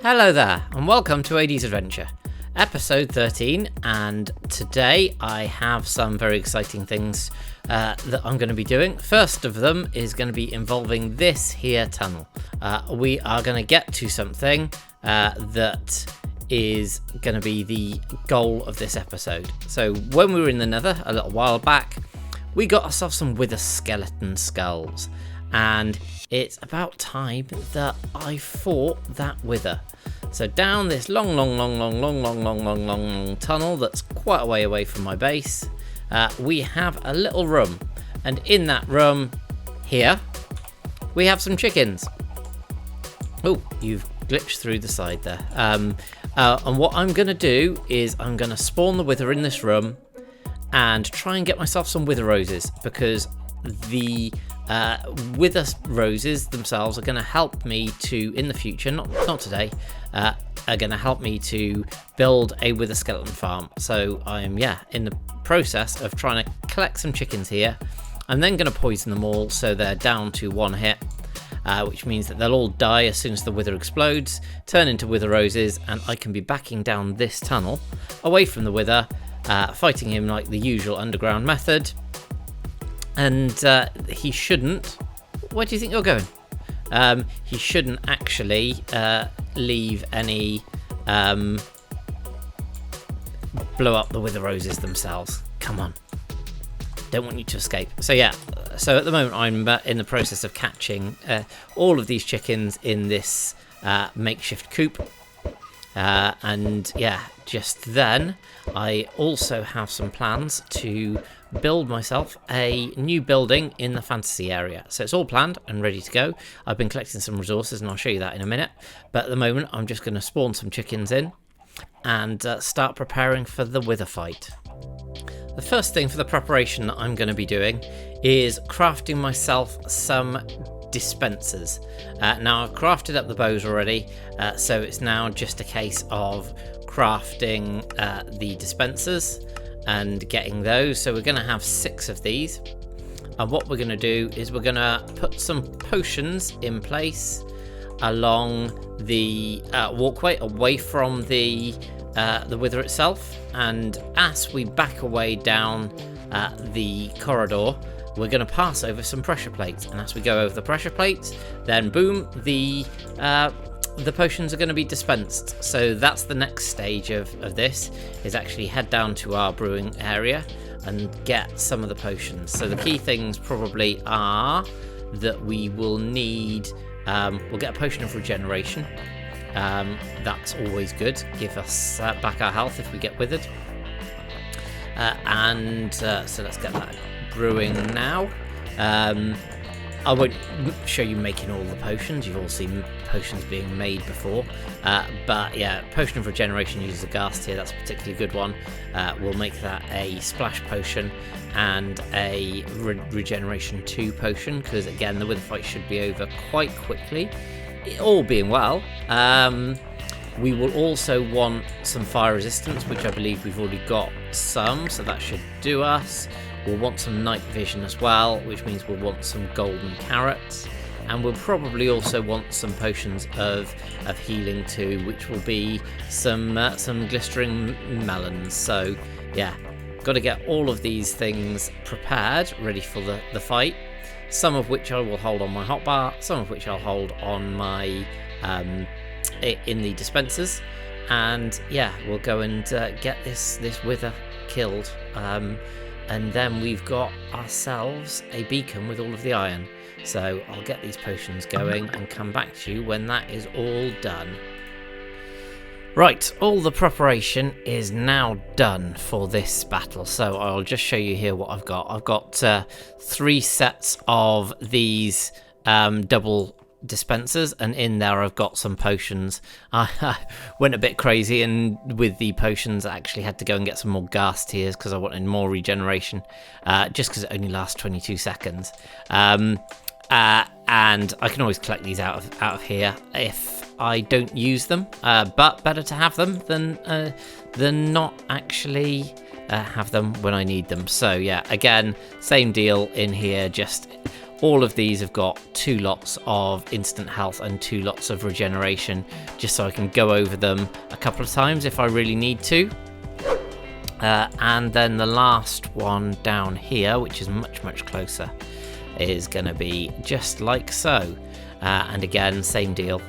Hello there, and welcome to Adie's Adventure, episode 13, and today I have some very exciting things that I'm going to be doing. First of them is going to be involving this here tunnel. We are going to get to something that is going to be the goal of this episode. So when we were in the Nether a little while back, we got ourselves some wither skeleton skulls, and it's about time that I fought that wither. So down this long tunnel that's quite a way away from my base, we have a little room, and in that room here we have some chickens. Oh, you've glitched through the side there. And what I'm going to do is I'm going to spawn the wither in this room and try and get myself some wither roses, because the wither roses themselves are going to help me to, in the future, not today, are going to help me to build a wither skeleton farm. So I'm in the process of trying to collect some chickens here. I'm then going to poison them all so they're down to one hit, which means that they'll all die as soon as the wither explodes, turn into wither roses, and I can be backing down this tunnel away from the wither, fighting him like the usual underground method. And he shouldn't... Where do you think you're going? He shouldn't actually leave any... blow up the wither roses themselves. Come on. Don't want you to escape. So so at the moment I'm in the process of catching all of these chickens in this makeshift coop. Just then I also have some plans to build myself a new building in the fantasy area. So it's all planned and ready to go. I've been collecting some resources and I'll show you that in a minute. But at the moment I'm just going to spawn some chickens in and start preparing for the wither fight. The first thing for the preparation that I'm going to be doing is crafting myself some dispensers. Now I've crafted up the bows already, so it's now just a case of crafting the dispensers and getting those. So we're going to have 6 of these, and what we're going to do is we're going to put some potions in place along the walkway away from the wither itself, and as we back away down the corridor, we're going to pass over some pressure plates, and as we go over the pressure plates, then boom, the potions are going to be dispensed. So that's the next stage of this, is actually head down to our brewing area and get some of the potions. So the key things probably are that we will need, we'll get a potion of regeneration. That's always good, give us back our health if we get withered. So let's get that brewing now. I won't show you making all the potions, you've all seen potions being made before, but potion of regeneration uses a ghast here, that's a particularly good one. We'll make that a splash potion and a regeneration 2 potion, because again the wither fight should be over quite quickly, all being well. We will also want some fire resistance, which I believe we've already got some, so that should do us. We'll want some night vision as well, which means we'll want some golden carrots, and we'll probably also want some potions of healing too, which will be some glistering melons. So got to get all of these things prepared, ready for the fight. Some of which I will hold on my hotbar, some of which I'll hold on my in the dispensers, and we'll go and get this wither killed. And then we've got ourselves a beacon with all of the iron. So I'll get these potions going and come back to you when that is all done. Right, all the preparation is now done for this battle. So I'll just show you here what I've got. I've got 3 sets of these double dispensers, and in there I've got some potions. I went a bit crazy, and with the potions I actually had to go and get some more ghast tears because I wanted more regeneration, just because it only lasts 22 seconds. And I can always collect these out of here if I don't use them, but better to have them than not actually have them when I need them. So again, same deal in here, just all of these have got 2 lots of instant health and 2 lots of regeneration, just so I can go over them a couple of times if I really need to. And then the last one down here, which is much closer, is going to be just like so. And again, same deal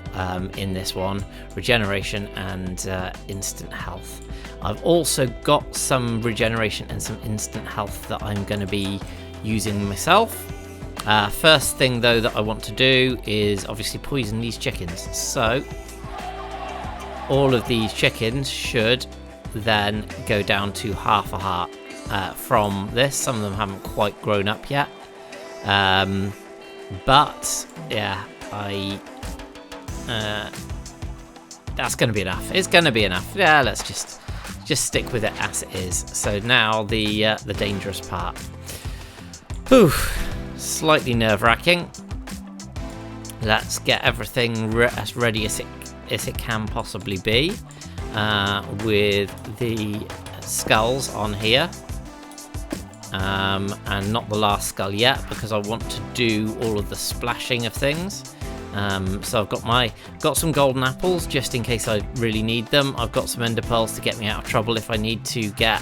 in this one, regeneration and instant health. I've also got some regeneration and some instant health that I'm going to be using myself. First thing though that I want to do is obviously poison these chickens. So all of these chickens should then go down to half a heart from this. Some of them haven't quite grown up yet. But yeah, that's going to be enough. It's going to be enough. Yeah, let's just stick with it as it is. So now the dangerous part. Whew, slightly nerve-wracking. Let's get everything as ready as it can possibly be, with the skulls on here. And not the last skull yet, because I want to do all of the splashing of things. So I've got some golden apples just in case I really need them. I've got some ender pearls to get me out of trouble if I need to get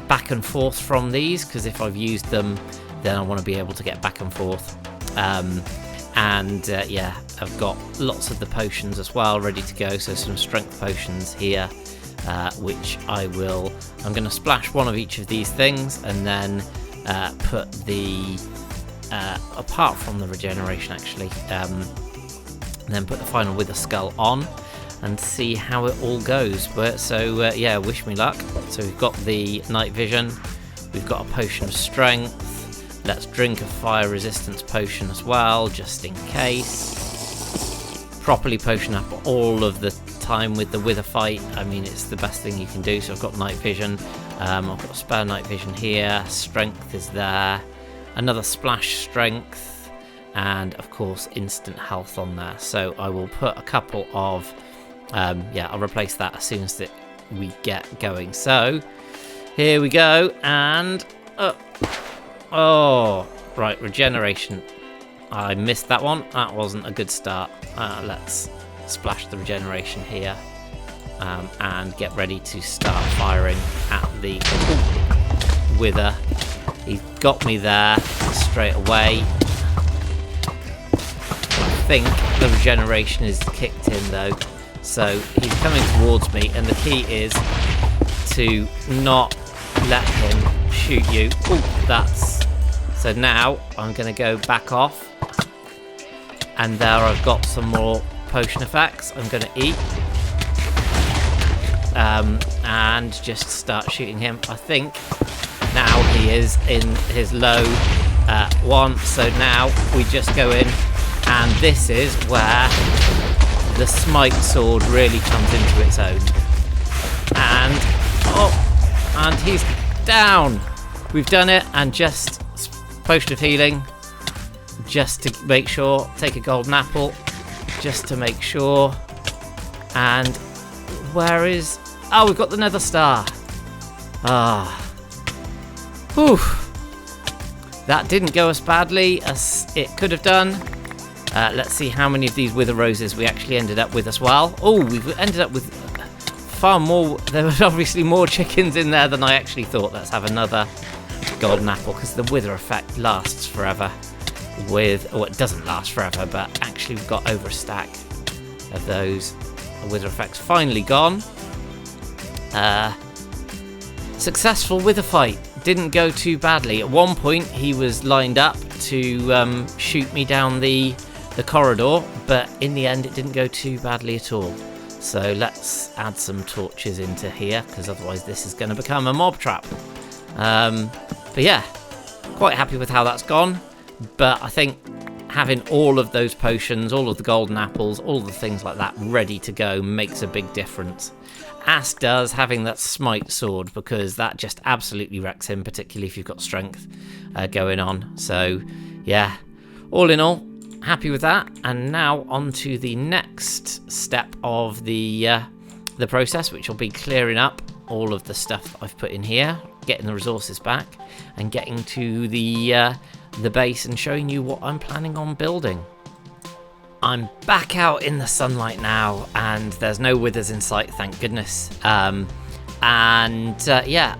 back and forth from these, because if I've used them, then I want to be able to get back and forth. Yeah, I've got lots of the potions as well ready to go. So some strength potions here. Which I'm going to splash one of each of these things, and then put the apart from the regeneration actually, and then put the final wither skull on and see how it all goes. Yeah, wish me luck. So we've got the night vision, we've got a potion of strength. Let's drink a fire resistance potion as well, just in case. Properly potion up all of the time with the wither fight. I mean, it's the best thing you can do. So I've got night vision, I've got a spare night vision here, strength is there, another splash strength, and of course instant health on there. So I will put a couple of I'll replace that as soon as we get going. So here we go, and oh right, regeneration, I missed that one. That wasn't a good start. Let's splash the regeneration here, and get ready to start firing at the wither. He got me there straight away. I think the regeneration is kicked in though, so he's coming towards me, and the key is to not let him shoot you. So now I'm going to go back off, and there I've got some more potion effects I'm going to eat, and just start shooting him. I think now he is in his low one, so now we just go in, and this is where the smite sword really comes into its own. And he's down. We've done it, and just potion of healing, just to make sure. Take a golden apple, just to make sure. And where is... Oh, we've got the nether star. Whew. That didn't go as badly as it could have done. Let's see how many of these wither roses we actually ended up with as well. Oh, we've ended up with far more. There were obviously more chickens in there than I actually thought. Let's have another golden apple, because the wither effect lasts forever. It doesn't last forever, but actually we've got over a stack of those. The wither effect's finally gone. Successful wither fight. Didn't go too badly. At one point he was lined up to shoot me down the corridor, but in the end it didn't go too badly at all. So let's add some torches into here, because otherwise this is going to become a mob trap. But yeah, quite happy with how that's gone. But I think having all of those potions, all of the golden apples, all the things like that ready to go makes a big difference. As does having that smite sword, because that just absolutely wrecks him, particularly if you've got strength going on. So yeah, all in all, happy with that. And now on to the next step of the process, which will be clearing up all of the stuff I've put in here, getting the resources back, and getting to the the base and showing you what I'm planning on building. I'm back out in the sunlight now, and there's no withers in sight, thank goodness. Yeah,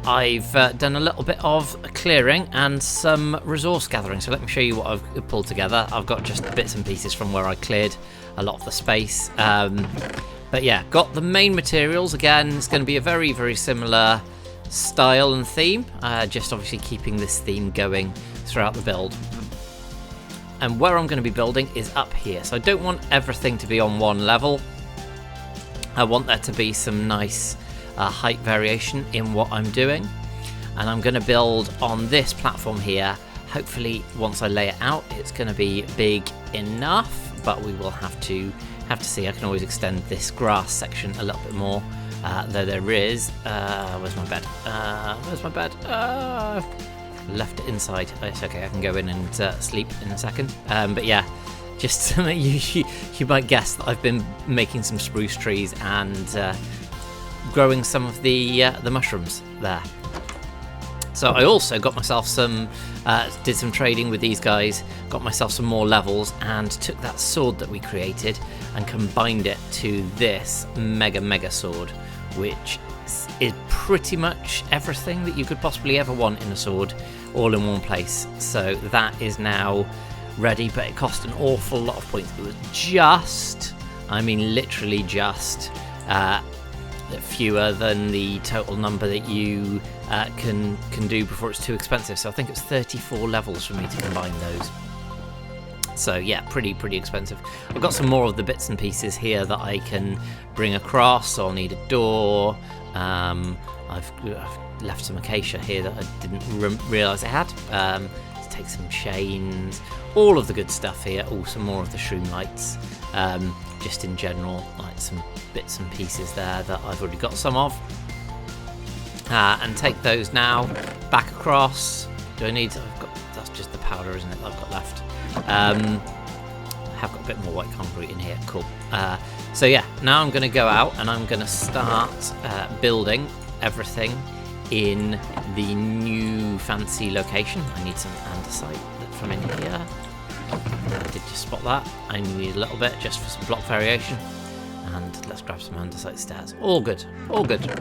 I've done a little bit of clearing and some resource gathering, so let me show you what I've pulled together. I've got just bits and pieces from where I cleared a lot of the space. But yeah, got the main materials. Again, it's going to be a very, very similar style and theme, just obviously keeping this theme going throughout the build. And where I'm going to be building is up here, so I don't want everything to be on one level. I want there to be some nice height variation in what I'm doing, and I'm going to build on this platform here. Hopefully once I lay it out it's going to be big enough, but we will have to see. I can always extend this grass section a little bit more, though there is where's my bed? Left it inside. It's okay, I can go in and sleep in a second. But yeah, just you might guess that I've been making some spruce trees and growing some of the mushrooms there. So I also got myself some, did some trading with these guys, got myself some more levels, and took that sword that we created and combined it to this mega sword, which is pretty much everything that you could possibly ever want in a sword, all in one place. So that is now ready, but it cost an awful lot of points. It was just, I mean literally just, fewer than the total number that you can do before it's too expensive. So I think it's 34 levels for me to combine those. So yeah, pretty expensive. I've got some more of the bits and pieces here that I can bring across. So I'll need a door. I've left some acacia here that I didn't realise I had. Let's take some chains, all of the good stuff here. Oh, some more of the shroom lights. Just in general, like some bits and pieces there that I've already got some of. And take those now back across. Do I need? That's just the powder, isn't it, that I've got left. I have got a bit more white concrete in here. Cool. So yeah, now I'm going to go out and I'm going to start building everything in the new fancy location. I need some andesite from in here. I did just spot that. I need a little bit just for some block variation. And let's grab some andesite stairs. All good.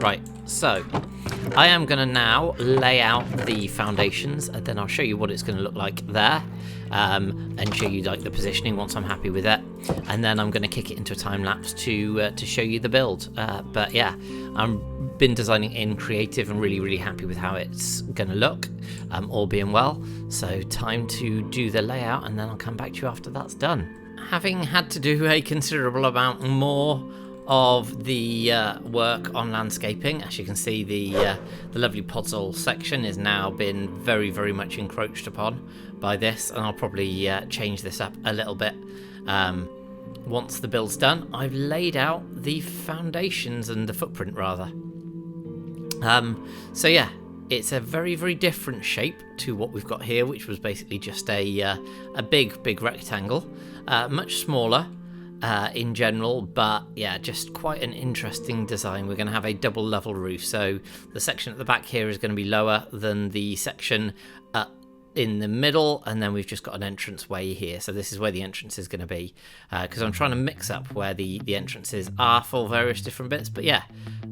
Right, so I am going to now lay out the foundations, and then I'll show you what it's going to look like there, and show you like the positioning once I'm happy with it. And then I'm going to kick it into a time lapse to show you the build. But yeah, I've been designing in creative and really happy with how it's going to look, all being well. So time to do the layout, and then I'll come back to you after that's done. Having had to do a considerable amount more of the work on landscaping, as you can see, the lovely podzol section has now been very much encroached upon by this, and I'll probably change this up a little bit once the build's done. I've laid out the foundations and the footprint rather. So yeah, it's a very different shape to what we've got here, which was basically just a big rectangle, much smaller in general, but yeah, just quite an interesting design. We're going to have a double level roof, so the section at the back here is going to be lower than the section in the middle, and then we've just got an entrance way here. So this is where the entrance is going to be, because I'm trying to mix up where the entrances are for various different bits. But yeah,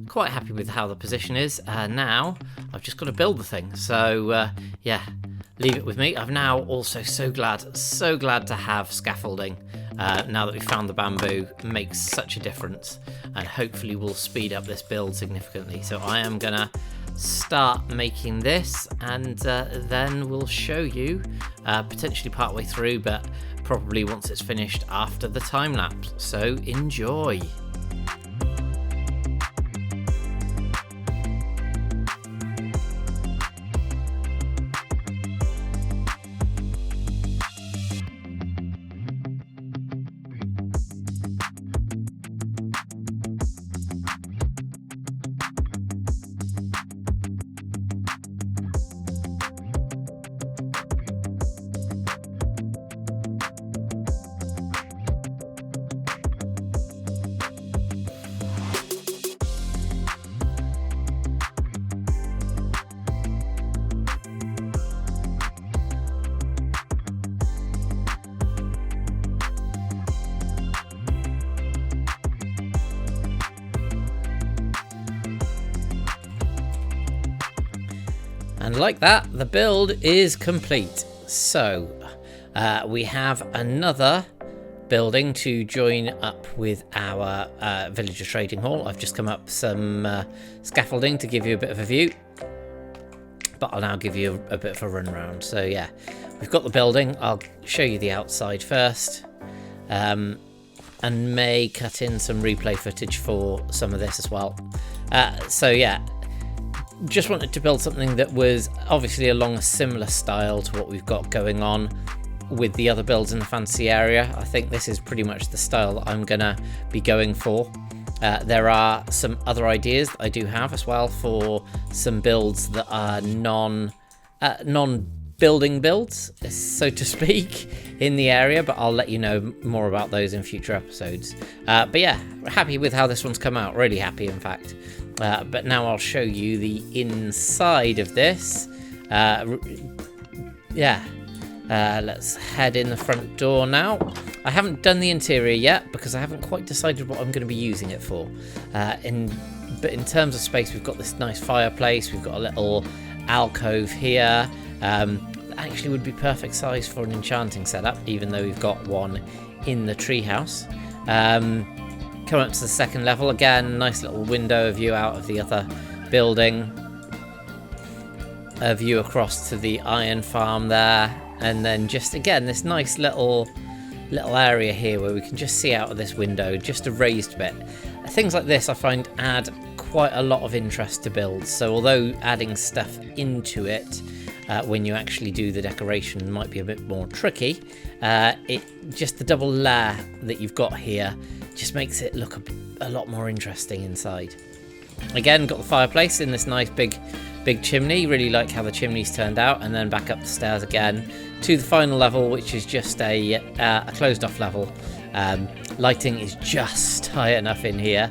quite happy with how the position is. Now I've just got to build the thing, so yeah, leave it with me. I'm now also so glad to have scaffolding now that we've found the bamboo. It makes such a difference, and hopefully will speed up this build significantly. So I am gonna start making this, and then we'll show you potentially partway through, but probably once it's finished after the time lapse. So enjoy. And like that, the build is complete. So we have another building to join up with our villager trading hall. I've just come up some scaffolding to give you a bit of a view, but I'll now give you a bit of a run around. So yeah, we've got the building. I'll show you the outside first, and may cut in some replay footage for some of this as well. So yeah, just wanted to build something that was obviously along a similar style to what we've got going on with the other builds in the fantasy area. I think this is pretty much the style that I'm gonna be going for. There are some other ideas that I do have as well for some builds that are non-building builds, so to speak, in the area, but I'll let you know more about those in future episodes. But yeah, happy with how this one's come out, really happy in fact. But now I'll show you the inside of this. Let's head in the front door now. I haven't done the interior yet because I haven't quite decided what I'm going to be using it for. But in terms of space, we've got this nice fireplace. We've got a little alcove here. Actually would be perfect size for an enchanting setup, even though we've got one in the treehouse. Come up to the second level again. Nice little window view out of the other building. A view across to the iron farm there. And then just again this nice little area here where we can just see out of this window, just a raised bit. Things like this I find add quite a lot of interest to builds. So although adding stuff into it when you actually do the decoration might be a bit more tricky, just the double layer that you've got here just makes it look a lot more interesting inside. Again, got the fireplace in this nice big chimney. Really like how the chimney's turned out. And then back up the stairs again to the final level, which is just a closed off level. Lighting is just high enough in here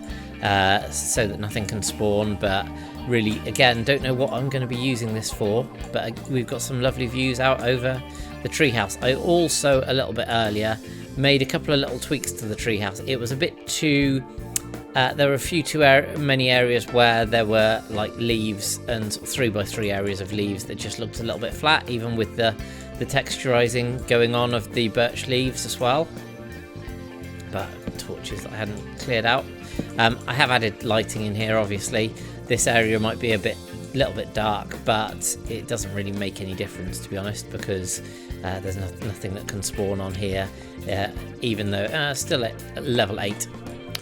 so that nothing can spawn, but really again don't know what I'm going to be using this for, but we've got some lovely views out over the treehouse. I also a little bit earlier made a couple of little tweaks to the treehouse. It was a bit too there were a few too many areas where there were like leaves and 3x3 areas of leaves that just looked a little bit flat, even with the texturizing going on of the birch leaves as well. But torches that I hadn't cleared out. I have added lighting in here. Obviously this area might be a little bit dark, but it doesn't really make any difference, to be honest, because there's nothing that can spawn on here, even though still at level 8.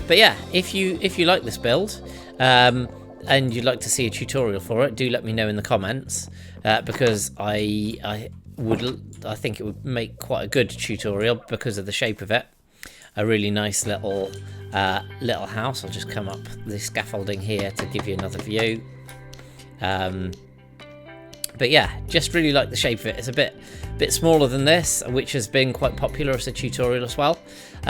But yeah, if you like this build and you'd like to see a tutorial for it, do let me know in the comments, because I think it would make quite a good tutorial because of the shape of it. A really nice little house. I'll just come up the scaffolding here to give you another view. But yeah, just really like the shape of it. It's a bit smaller than this, which has been quite popular as a tutorial as well.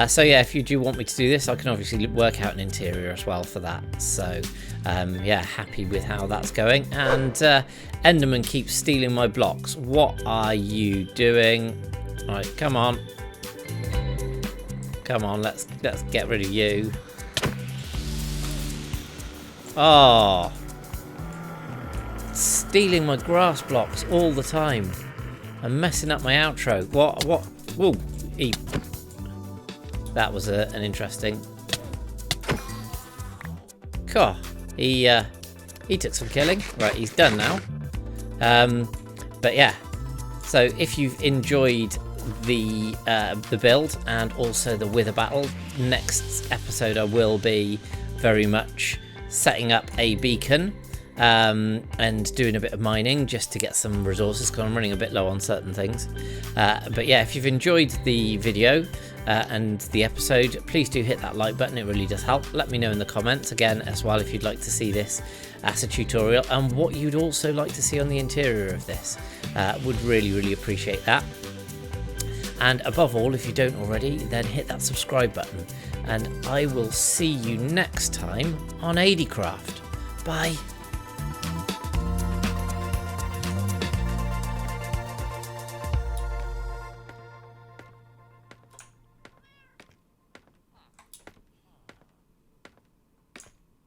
So yeah, if you do want me to do this, I can obviously work out an interior as well for that. So yeah, happy with how that's going. And Enderman keeps stealing my blocks. What are you doing? All right, come on. Come on, let's get rid of you. Oh, stealing my grass blocks all the time. I'm messing up my outro. What? Whoa, that was an interesting. God, he took some killing. Right, he's done now. But yeah, so if you've enjoyed the build and also the wither battle, next episode I will be very much setting up a beacon and doing a bit of mining just to get some resources, because I'm running a bit low on certain things. But yeah, if you've enjoyed the video and the episode, please do hit that like button. It really does help. Let me know in the comments again as well if you'd like to see this as a tutorial, and what you'd also like to see on the interior of this. Would really appreciate that. And above all, if you don't already, then hit that subscribe button. And I will see you next time on Adie Craft. Bye.